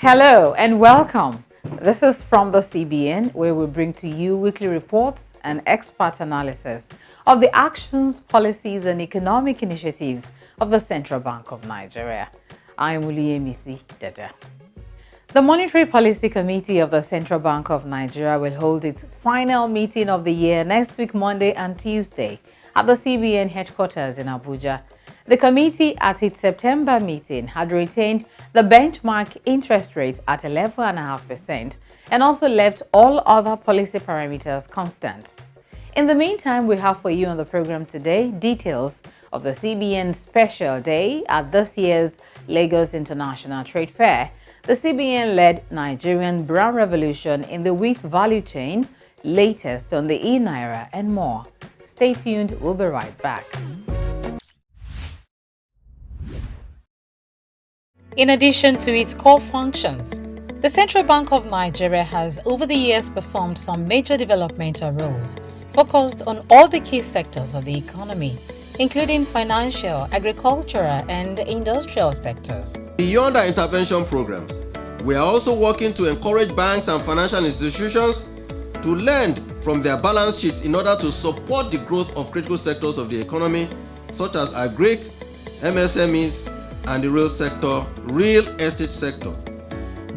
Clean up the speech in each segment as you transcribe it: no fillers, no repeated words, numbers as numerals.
Hello and welcome. This is from the CBN, where we bring to you weekly reports and expert analysis of the actions, policies, and economic initiatives of the Central Bank of Nigeria. I'm Uliyemisi Dada. The Monetary Policy Committee of the Central Bank of Nigeria will hold its final meeting of the year next week, Monday and Tuesday, at the CBN headquarters in Abuja. The committee at its September meeting had retained the benchmark interest rate at 11.5% and also left all other policy parameters constant. In the meantime, we have for you on the program today details of the CBN special day at this year's Lagos International Trade Fair, the CBN-led Nigerian Brown Revolution in the wheat value chain, latest on the e-Naira, and more. Stay tuned, we'll be right back. In addition to its core functions, the Central Bank of Nigeria has over the years performed some major developmental roles focused on all the key sectors of the economy, including financial, agricultural, and industrial sectors. Beyond our intervention programs, we are also working to encourage banks and financial institutions to lend from their balance sheets in order to support the growth of critical sectors of the economy, such as agri, MSMEs, and the real estate sector.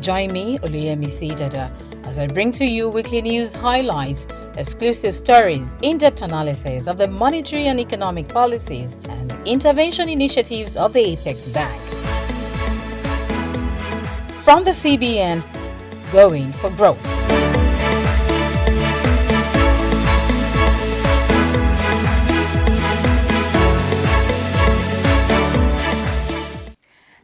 Join me, Uliyemisi Dada, as I bring to you weekly news highlights, exclusive stories, in-depth analysis of the monetary and economic policies and intervention initiatives of the Apex Bank. From the CBN, going for growth.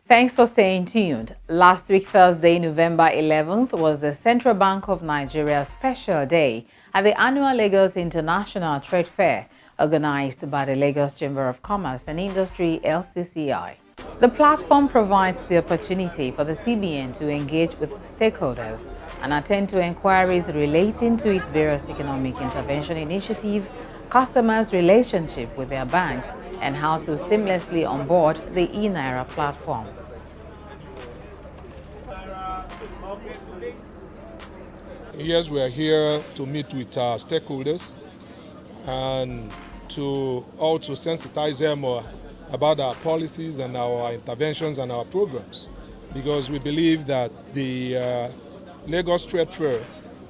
Thanks for staying tuned. Last week, Thursday, November 11th, was the Central Bank of Nigeria's special day at the annual Lagos International Trade Fair, organized by the Lagos Chamber of Commerce and Industry, LCCI. The platform provides the opportunity for the CBN to engage with stakeholders and attend to inquiries relating to its various economic intervention initiatives, customers' relationship with their banks, and how to seamlessly onboard the e-Naira platform. Yes, we are here to meet with our stakeholders and to also sensitize them about our policies and our interventions and our programs, because we believe that the Lagos Trade Fair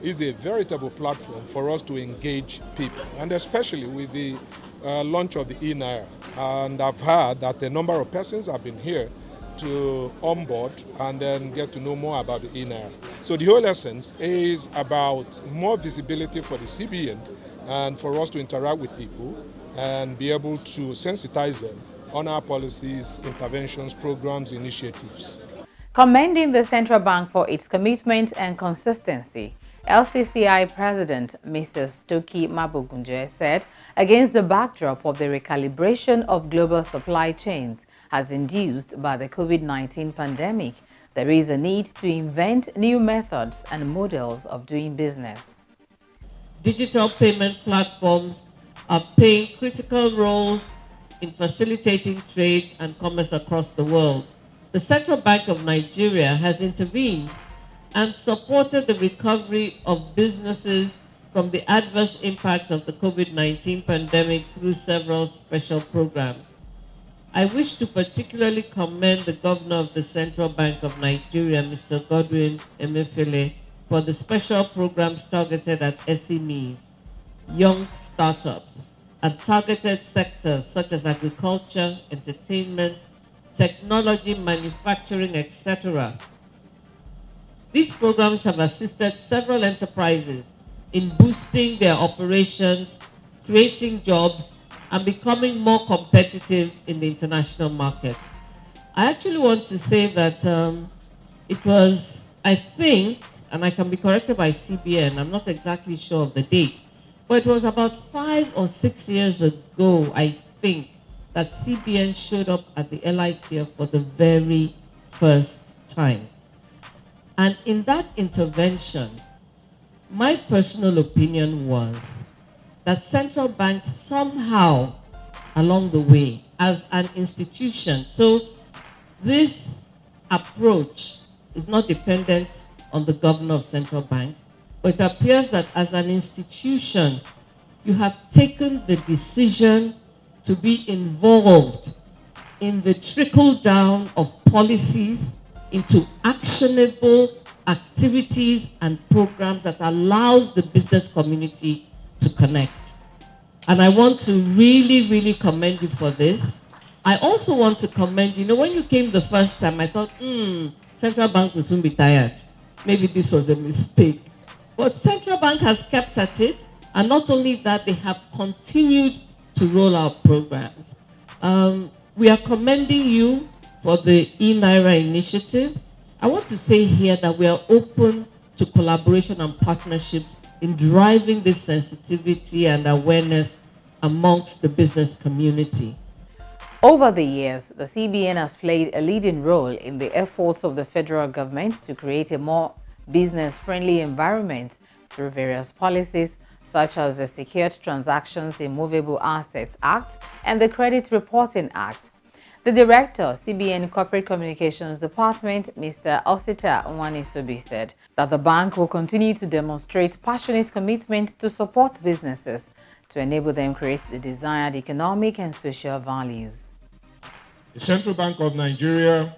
is a veritable platform for us to engage people, and especially with the launch of the e-Naira. And I've heard that a number of persons have been here to onboard and then get to know more about the e-Naira. So the whole essence is about more visibility for the CBN and for us to interact with people and be able to sensitize them on our policies, interventions, programs, initiatives. Commending the Central Bank for its commitment and consistency, LCCI President Mrs. Toki Mabogunje said, against the backdrop of the recalibration of global supply chains as induced by the COVID-19 pandemic, there is a need to invent new methods and models of doing business. Digital payment platforms are playing critical roles in facilitating trade and commerce across the world. The Central Bank of Nigeria has intervened and supported the recovery of businesses from the adverse impact of the COVID-19 pandemic through several special programs. I wish to particularly commend the Governor of the Central Bank of Nigeria, Mr. Godwin Emefiele, for the special programs targeted at SMEs, young startups, and targeted sectors such as agriculture, entertainment, technology, manufacturing, etc. These programs have assisted several enterprises in boosting their operations, creating jobs, and becoming more competitive in the international market. I actually want to say that it was, I think, and I can be corrected by CBN, I'm not exactly sure of the date, but it was about 5 or 6 years ago, I think, that CBN showed up at the LITF for the very first time. And in that intervention, my personal opinion was that central banks somehow along the way as an institution, so this approach is not dependent on the governor of central bank, but it appears that as an institution, you have taken the decision to be involved in the trickle down of policies into actionable activities and programs that allows the business community to connect. And I want to really, really commend you for this. I also want to commend, when you came the first time, I thought, central bank will soon be tired. Maybe this was a mistake. But central bank has kept at it, and not only that, they have continued to roll out programs. We are commending you for the e-Naira initiative. I want to say here that we are open to collaboration and partnership in driving this sensitivity and awareness amongst the business community. Over the years, the CBN has played a leading role in the efforts of the federal government to create a more business-friendly environment through various policies such as the Secured Transactions in Movable Assets Act and the Credit Reporting Act. The Director, CBN Corporate Communications Department, Mr. Osita Nwanisobi, said that the bank will continue to demonstrate passionate commitment to support businesses to enable them create the desired economic and social values. The Central Bank of Nigeria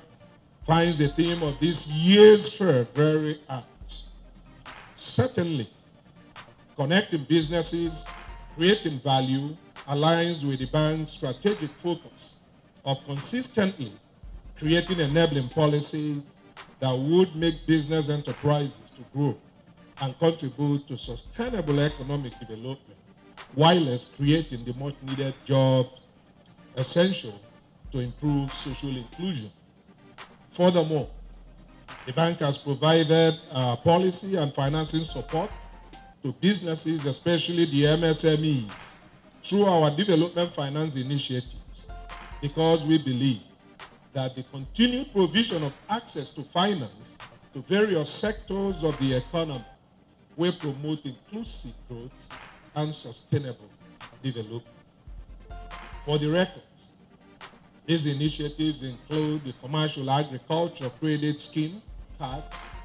finds the theme of this year's fair very apt. Certainly, connecting businesses, creating value, aligns with the bank's strategic focus of consistently creating enabling policies that would make business enterprises to grow and contribute to sustainable economic development, while creating the much needed jobs essential to improve social inclusion. Furthermore, the bank has provided policy and financing support to businesses, especially the MSMEs, through our development finance initiatives, because we believe that the continued provision of access to finance to various sectors of the economy will promote inclusive growth and sustainable development. For the records, these initiatives include the Commercial Agriculture Credit Scheme, CACS,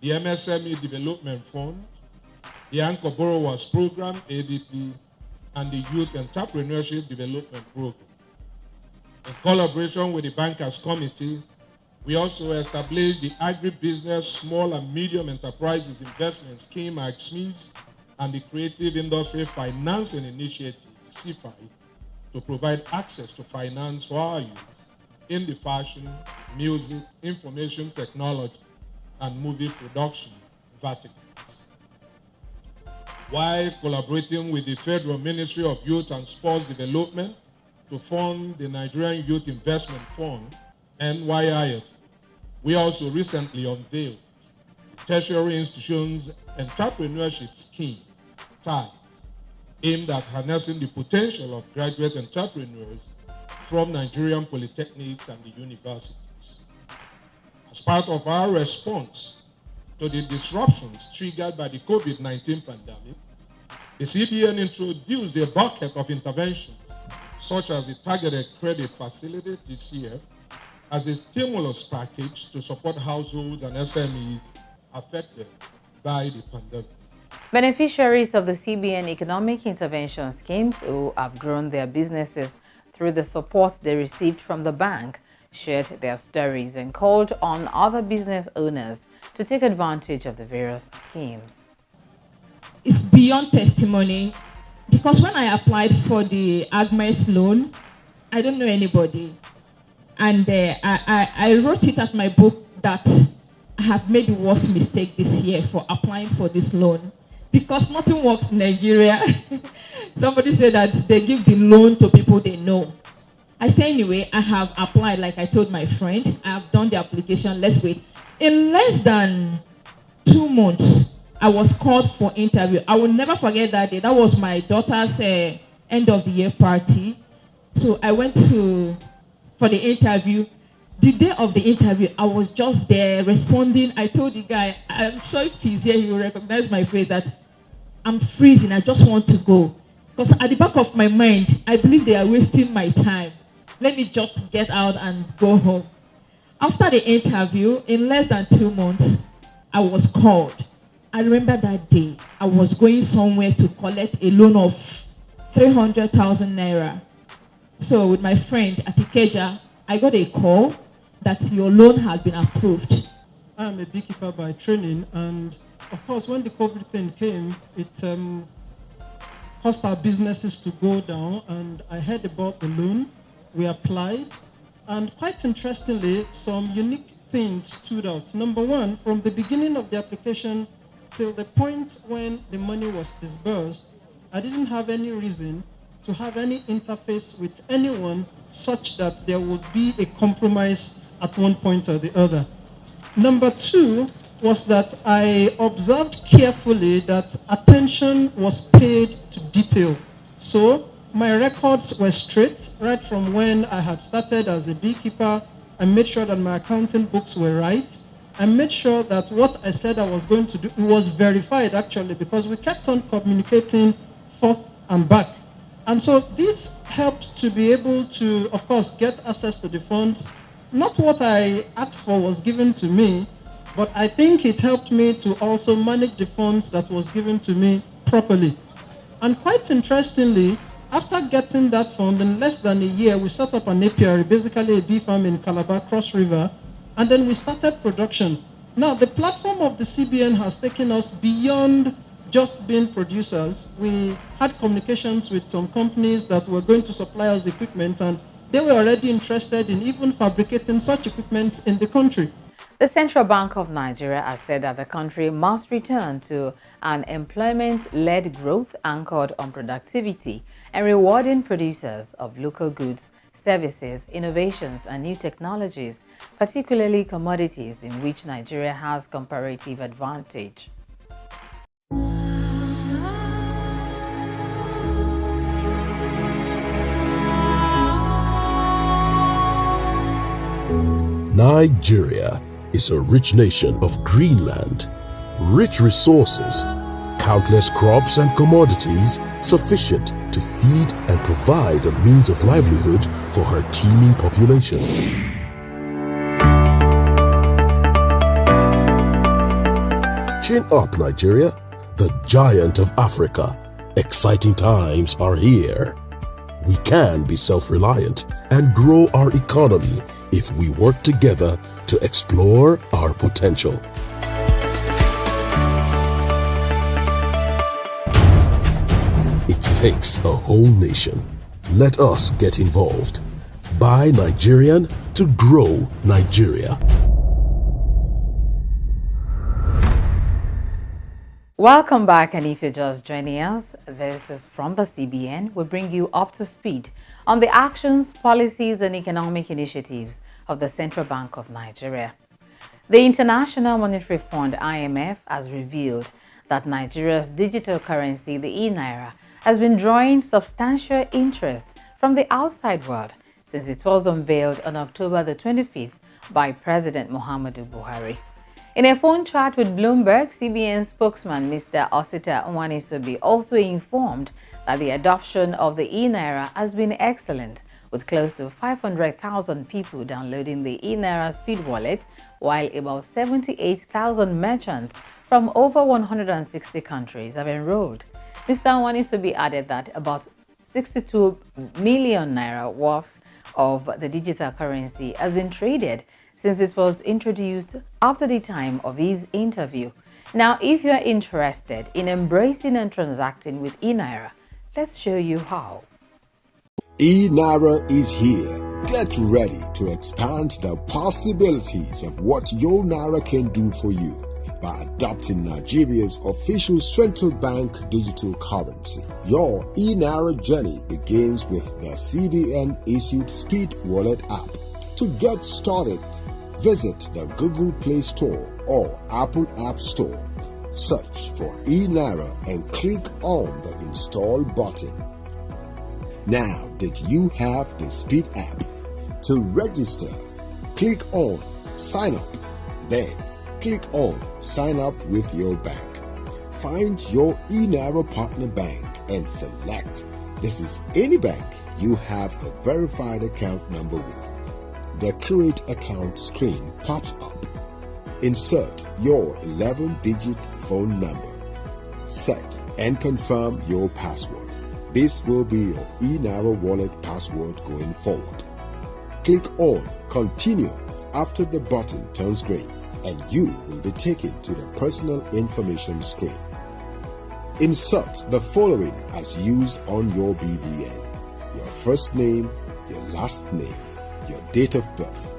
the MSME Development Fund, the Anchor Borrowers Program, ADP, and the Youth Entrepreneurship Development Program. In collaboration with the Bankers Committee, we also established the Agribusiness Small and Medium Enterprises Investment Scheme, AGSMIS, and the Creative Industry Financing Initiative, CFI, to provide access to finance for our youth in the fashion, music, information technology, and movie production verticals. While collaborating with the Federal Ministry of Youth and Sports Development to fund the Nigerian Youth Investment Fund, NYIF, we also recently unveiled the Tertiary Institutions Entrepreneurship Scheme, TIES, aimed at harnessing the potential of graduate entrepreneurs from Nigerian polytechnics and the universities. As part of our response to the disruptions triggered by the COVID-19 pandemic, the CBN introduced a bucket of interventions, such as the Targeted Credit Facility this year, as a stimulus package to support households and SMEs affected by the pandemic. Beneficiaries of the CBN Economic Intervention Schemes who have grown their businesses through the support they received from the bank shared their stories and called on other business owners to take advantage of the various schemes. It's beyond testimony, because when I applied for the AGMES loan, I don't know anybody. And I wrote it at my book that I have made the worst mistake this year for applying for this loan, because nothing works in Nigeria. Somebody said that they give the loan to people they know. I say, anyway, I have applied, like I told my friend. I have done the application. Let's wait. In less than 2 months, I was called for interview. I will never forget that day. That was my daughter's end of the year party. So I went for the interview. The day of the interview, I was just there responding. I told the guy, I'm sure if he's here, he will recognize my face, that I'm freezing. I just want to go. Because at the back of my mind, I believe they are wasting my time. Let me just get out and go home. After the interview, in less than 2 months, I was called. I remember that day, I was going somewhere to collect a loan of 300,000 naira. So with my friend at Ikeja, I got a call that your loan has been approved. I'm a beekeeper by training, and of course, when the COVID thing came, it caused our businesses to go down, and I heard about the loan. We applied, and quite interestingly, some unique things stood out. Number one, from the beginning of the application till the point when the money was disbursed, I didn't have any reason to have any interface with anyone such that there would be a compromise at one point or the other. Number two was that I observed carefully that attention was paid to detail. So my records were straight right from when I had started as a beekeeper. I made sure that my accounting books were right. I made sure that what I said I was going to do, it was verified actually, because we kept on communicating forth and back. And so this helped to be able to, of course, get access to the funds. Not what I asked for was given to me, but I think it helped me to also manage the funds that was given to me properly. And quite interestingly, after getting that fund, in less than a year, we set up an apiary, basically a bee farm in Calabar, Cross River, and then we started production. Now, the platform of the CBN has taken us beyond just being producers. We had communications with some companies that were going to supply us equipment, and they were already interested in even fabricating such equipment in the country. The Central Bank of Nigeria has said that the country must return to an employment-led growth anchored on productivity and rewarding producers of local goods, services, innovations, and new technologies, particularly commodities in which Nigeria has comparative advantage. Nigeria is a rich nation of green land, rich resources, countless crops and commodities sufficient to feed and provide a means of livelihood for her teeming population. Chin up, Nigeria, the giant of Africa. Exciting times are here. We can be self-reliant and grow our economy if we work together to explore our potential. It takes a whole nation. Let us get involved. Buy Nigerian to grow Nigeria. Welcome back, and if you're just joining us, this is from the CBN. We bring you up to speed on the actions, policies, and economic initiatives of the Central Bank of Nigeria. The International Monetary Fund, IMF, has revealed that Nigeria's digital currency, the e-Naira, has been drawing substantial interest from the outside world since it was unveiled on October the 25th by President Muhammadu Buhari. In a phone chat with Bloomberg, CBN spokesman Mr. Osita Nwanisobi also informed that the adoption of the e-Naira has been excellent, with close to 500,000 people downloading the e-Naira Speed Wallet, while about 78,000 merchants from over 160 countries have enrolled. Mr. Nwanisobi added that about 62 million naira worth of the digital currency has been traded since it was introduced after the time of his interview. Now, if you are interested in embracing and transacting with e-Naira, let's show you how. e-Naira is here. Get ready to expand the possibilities of what your Naira can do for you by adopting Nigeria's official central bank digital currency. Your e-Naira journey begins with the CBN issued Speed Wallet app. To get started, visit the Google Play Store or Apple App Store. Search for e-Naira and click on the install button. Now that you have the Speed app, to register, click on Sign Up. Then click on Sign Up with your bank. Find your e-Naira partner bank and select. This is any bank you have a verified account number with. the Create Account screen pops up. Insert your 11-digit phone number. Set and confirm your password. This will be your eNaira wallet password going forward. Click on Continue after the button turns green, and you will be taken to the personal information screen. Insert the following as used on your BVN: your first name, your last name, your date of birth,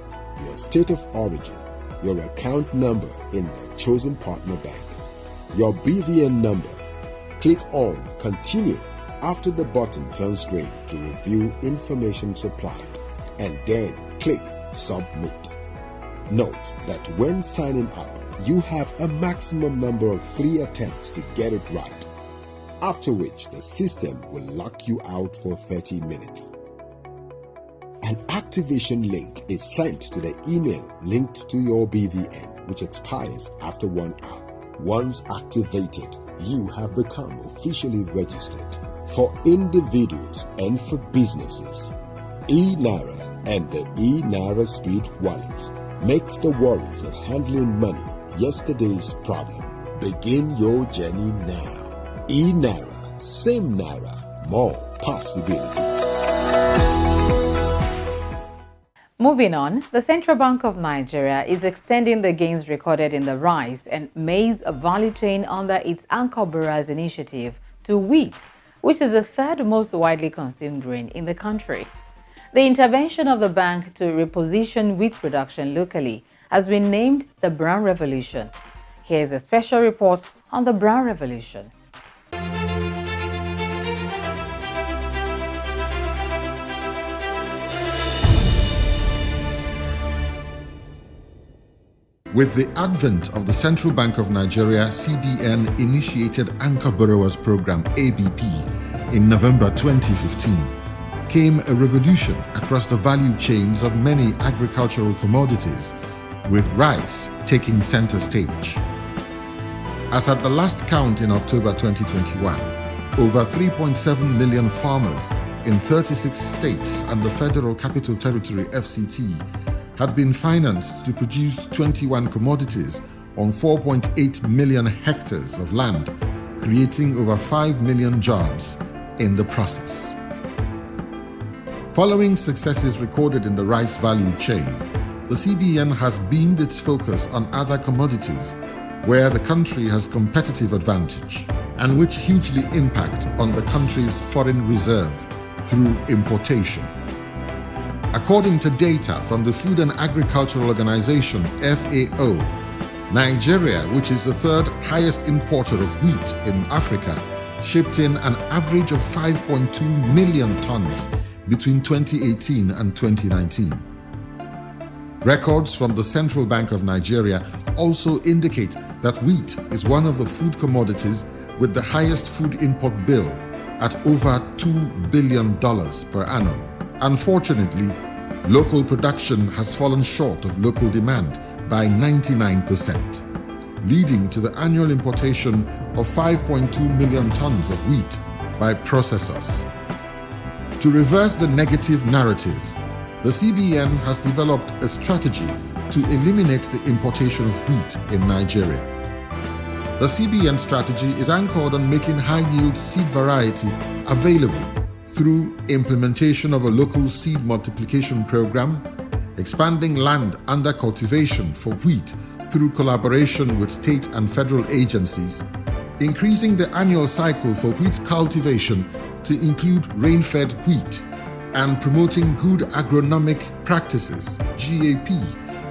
your state of origin, your account number in the chosen partner bank, your BVN number. Click on Continue after the button turns green to review information supplied, and then click Submit. Note that when signing up, you have a maximum number of 3 attempts to get it right, after which the system will lock you out for 30 minutes. An activation link is sent to the email linked to your BVN, which expires after 1 hour. Once activated, you have become officially registered. For individuals and for businesses, eNaira and the eNaira Speed wallets make the worries of handling money yesterday's problem. Begin your journey now. eNaira, same Naira, more possibilities. Moving on, the Central Bank of Nigeria is extending the gains recorded in the rice and maize value chain under its Anchor Bearers initiative to wheat, which is the third most widely consumed grain in the country. The intervention of the bank to reposition wheat production locally has been named the Brown Revolution. Here's a special report on the Brown Revolution. With the advent of the Central Bank of Nigeria, CBN initiated Anchor Borrowers Program ABP in November 2015, came a revolution across the value chains of many agricultural commodities, with rice taking center stage. As at the last count in October 2021, over 3.7 million farmers in 36 states and the Federal Capital Territory FCT had been financed to produce 21 commodities on 4.8 million hectares of land, creating over 5 million jobs in the process. Following successes recorded in the rice value chain, the CBN has beamed its focus on other commodities where the country has competitive advantage and which hugely impact on the country's foreign reserve through importation. According to data from the Food and Agricultural Organization, FAO, Nigeria, which is the third highest importer of wheat in Africa, shipped in an average of 5.2 million tons between 2018 and 2019. Records from the Central Bank of Nigeria also indicate that wheat is one of the food commodities with the highest food import bill at over $2 billion per annum. Unfortunately, local production has fallen short of local demand by 99%, leading to the annual importation of 5.2 million tons of wheat by processors. To reverse the negative narrative, the CBN has developed a strategy to eliminate the importation of wheat in Nigeria. The CBN strategy is anchored on making high-yield seed variety available through implementation of a local seed multiplication program, expanding land under cultivation for wheat through collaboration with state and federal agencies, increasing the annual cycle for wheat cultivation to include rain-fed wheat, and promoting good agronomic practices, GAP,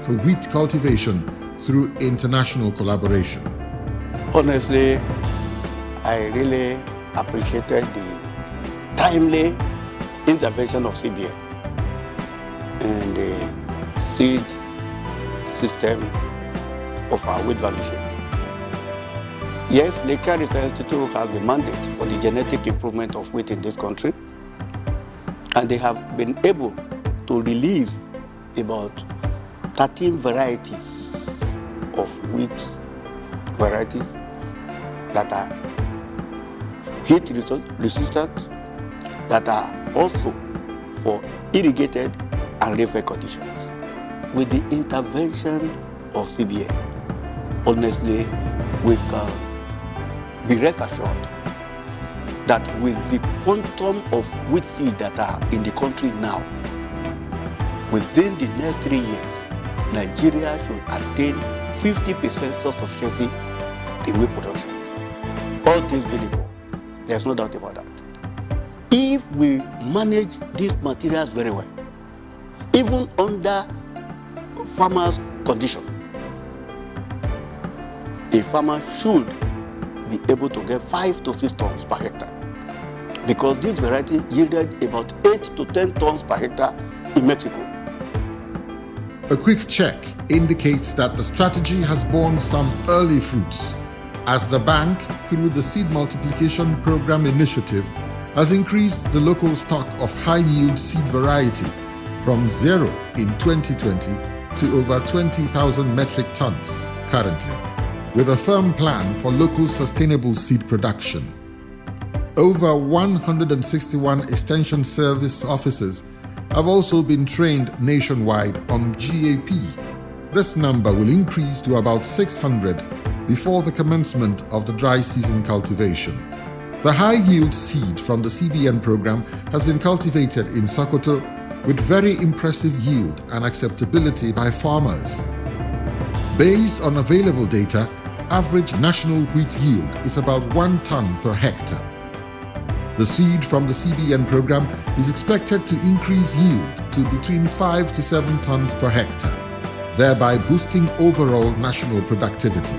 for wheat cultivation through international collaboration. Honestly, I really appreciated the timely intervention of CBN in the seed system of our wheat value chain. Yes, Lecture Research Institute has the mandate for the genetic improvement of wheat in this country, and they have been able to release about 13 varieties of wheat varieties that are heat resistant, that are also for irrigated and rainfed conditions. with the intervention of CBN, honestly, we can be rest assured that with the quantum of wheat seed that are in the country now, within the next 3 years, Nigeria should attain 50% self-sufficiency in wheat production. All things being equal, there's no doubt about that. If we manage these materials very well, even under farmers' condition, a farmer should be able to get 5 to 6 tons per hectare, because this variety yielded about 8 to 10 tons per hectare in Mexico. A quick check indicates that the strategy has borne some early fruits, as the bank, through the Seed Multiplication Program initiative, has increased the local stock of high-yield seed variety from 0 in 2020 to over 20,000 metric tons currently, with a firm plan for local sustainable seed production. Over 161 Extension Service officers have also been trained nationwide on GAP. This number will increase to about 600 before the commencement of the dry season cultivation. The high-yield seed from the CBN program has been cultivated in Sokoto with very impressive yield and acceptability by farmers. Based on available data, average national wheat yield is about 1 ton per hectare. The seed from the CBN program is expected to increase yield to between 5 to 7 tons per hectare, thereby boosting overall national productivity.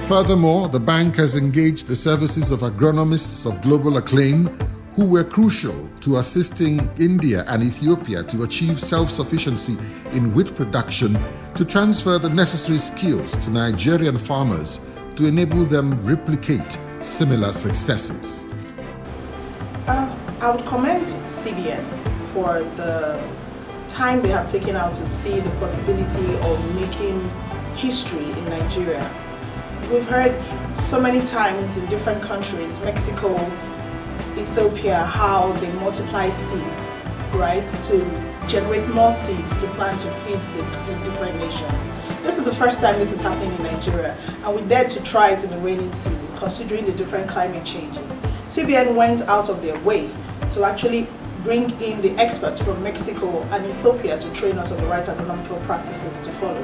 Furthermore, the bank has engaged the services of agronomists of global acclaim who were crucial to assisting India and Ethiopia to achieve self-sufficiency in wheat production to transfer the necessary skills to Nigerian farmers to enable them replicate similar successes. I would commend CBN for the time they have taken out to see the possibility of making history in Nigeria. We've heard so many times in different countries, Mexico, Ethiopia, how they multiply seeds, right, to generate more seeds to plant to feed the different nations. This is the first time this is happening in Nigeria, and we dared to try it in the rainy season, considering the different climate changes. CBN went out of their way to actually bring in the experts from Mexico and Ethiopia to train us on the right agronomical practices to follow.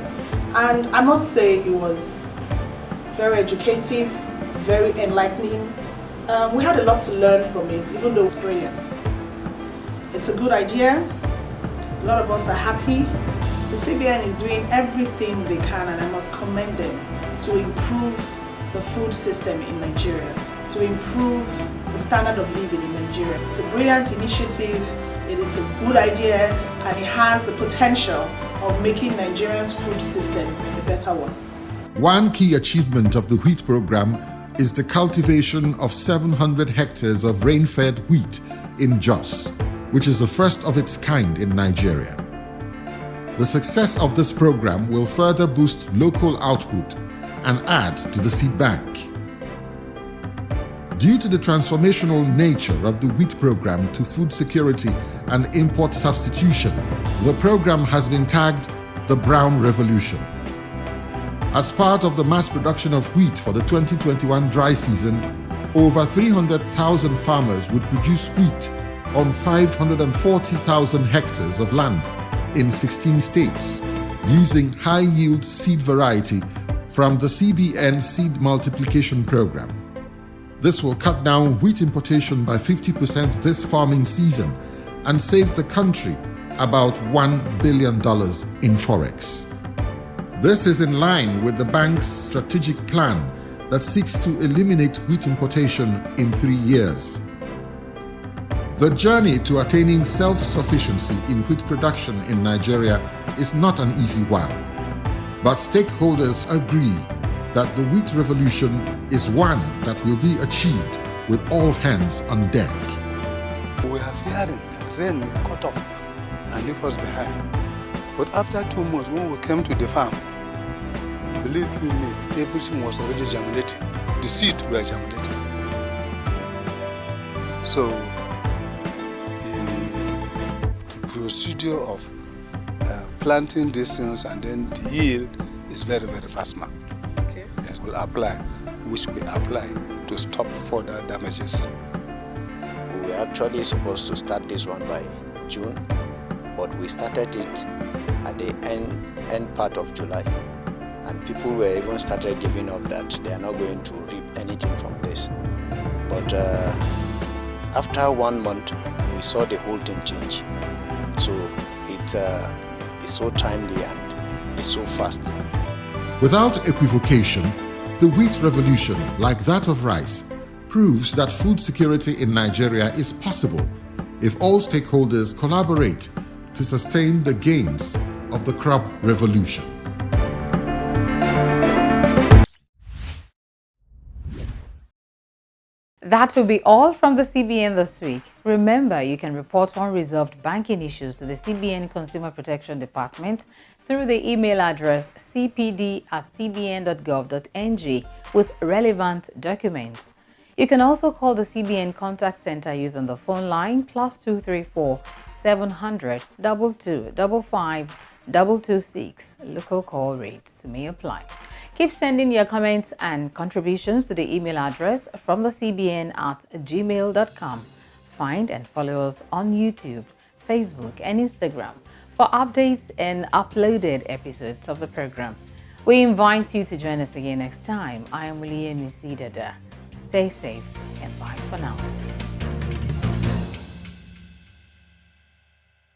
And I must say it was very educative, very enlightening. We had a lot to learn from it, even though it's brilliant. It's a good idea. A lot of us are happy. The CBN is doing everything they can, and I must commend them to improve the food system in Nigeria, to improve the standard of living in Nigeria. It's a brilliant initiative, it is a good idea, and it has the potential of making Nigeria's food system a better one. One key achievement of the wheat program is the cultivation of 700 hectares of rain-fed wheat in Jos, which is the first of its kind in Nigeria. The success of this program will further boost local output and add to the seed bank. Due to the transformational nature of the wheat program to food security and import substitution, the program has been tagged the Brown Revolution. As part of the mass production of wheat for the 2021 dry season, over 300,000 farmers would produce wheat on 540,000 hectares of land in 16 states, using high-yield seed variety from the CBN Seed Multiplication Program. This will cut down wheat importation by 50% this farming season and save the country about $1 billion in forex. This is in line with the bank's strategic plan that seeks to eliminate wheat importation in 3 years. The journey to attaining self-sufficiency in wheat production in Nigeria is not an easy one, but stakeholders agree that the wheat revolution is one that will be achieved with all hands on deck. We have hearing that rain will cut off and leave us behind. But after 2 months, when we came to the farm, believe you me, everything was already germinating. The seed were germinating. So the procedure of planting these things, and then the yield is very, very fast, ma'am. Okay. Yes, we'll apply, which we apply to stop further damages. We were actually supposed to start this one by June, but we started it at the end part of July. And people were even started giving up that they are not going to reap anything from this. But after 1 month, we saw the whole thing change. So it's so timely and it's so fast. Without equivocation, the wheat revolution, like that of rice, proves that food security in Nigeria is possible if all stakeholders collaborate to sustain the gains of the crop revolution. That will be all from the CBN this week. Remember, you can report unresolved banking issues to the CBN Consumer Protection Department through the email address cpd@cbn.gov.ng with relevant documents. You can also call the CBN Contact Center using the phone line +234 700 22 55 226. Local call rates may apply. Keep sending your comments and contributions to the email address from the cbn@gmail.com. Find and follow us on YouTube, Facebook, and Instagram for updates and uploaded episodes of the program. We invite you to join us again next time. I am William Isidada. Stay safe and bye for now.